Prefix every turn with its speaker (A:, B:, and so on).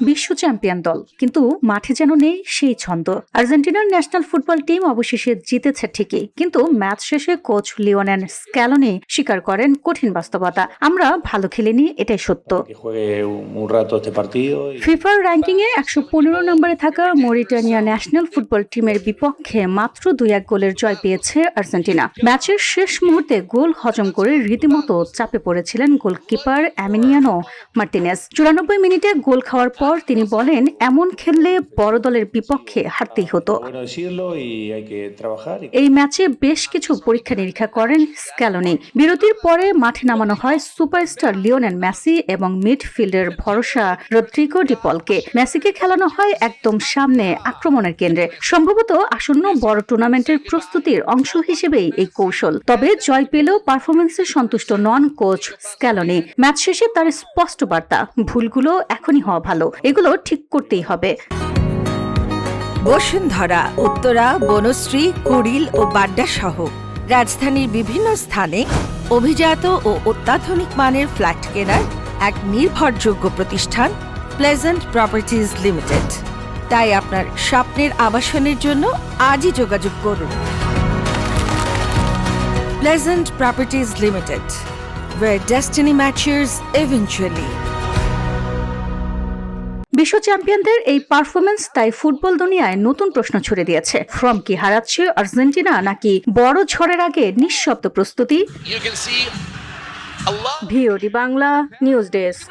A: বিশ্ব চ্যাম্পিয়ন দল, কিন্তু মাঠে যেন নেই সেই ছন্দ। আর্জেন্টিনার ন্যাশনাল ফুটবল টিম অবশেষে জিতেছে ঠিকই, কিন্তু ম্যাচ শেষে কোচ লিওনেল স্ক্যালোনি স্বীকার করেন কঠিন বাস্তবতা। আমরা ভালো খেলিনি, এটাই সত্য। ফিফার র্যাঙ্কিংয়ে ১১৫ নম্বরে থাকা মরিটানিয়া ন্যাশনাল ফুটবল টিমের বিপক্ষে মাত্র ২-১ গোলের জয় পেয়েছে আর্জেন্টিনা। ম্যাচের শেষ মুহূর্তে গোল হজম করে রীতিমতো চাপে পড়েছিলেন গোলকিপার এমিলিয়ানো মার্টিনেজ। ৯৪ মিনিটে গোল খাওয়ার পর তিনি বলেন, এমন খেললে বড় দলের বিপক্ষে হারতেই হতো। এই ম্যাচে বেশ কিছু পরীক্ষা নিরীক্ষা করেন স্ক্যালোনি। বিরতির পরে মাঠে নামানো হয় সুপারস্টার লিওনেল মেসি এবং মিডফিল্ডের ভরসা রদ্রিগো ডি পলকে। মেসিকে খেলানো হয় একদম সামনে আক্রমণের কেন্দ্রে। সম্ভবত আসন্ন বড় টুর্নামেন্টের প্রস্তুতির অংশ হিসেবেই এই কৌশল। তবে জয় পেলেও পারফরমেন্সে সন্তুষ্ট নন কোচ স্ক্যালোনি। ম্যাচ শেষে তার স্পষ্ট বার্তা, ভুলগুলো এখনই হওয়া ভালো, এগুলো ঠিক করতেই হবে।
B: বসুন্ধরা, উত্তরা, বনশ্রী, কুড়িল ও বাড্ডা সহ রাজধানীর বিভিন্ন স্থানে অভিজাত ও অত্যাধুনিক মানের ফ্ল্যাট কেনার এক নির্ভরযোগ্য প্রতিষ্ঠান প্লেজেন্ট প্রপার্টিজ লিমিটেড। তাই আপনার স্বপ্নের আবাসনের জন্য আজই যোগাযোগ করুন। Pleasant properties limited, where destiny matches eventually.
A: বিশ্ব চ্যাম্পিয়নদের এই পারফরমেন্স তাই ফুটবল দুনিয়ায় নতুন প্রশ্ন ছুড়ে দিয়েছে। ফর্ম কি হারাচ্ছে আর্জেন্টিনা, নাকি বড় ঝড়ের আগে নিঃশব্দ প্রস্তুতি? VOD Bangla news desk.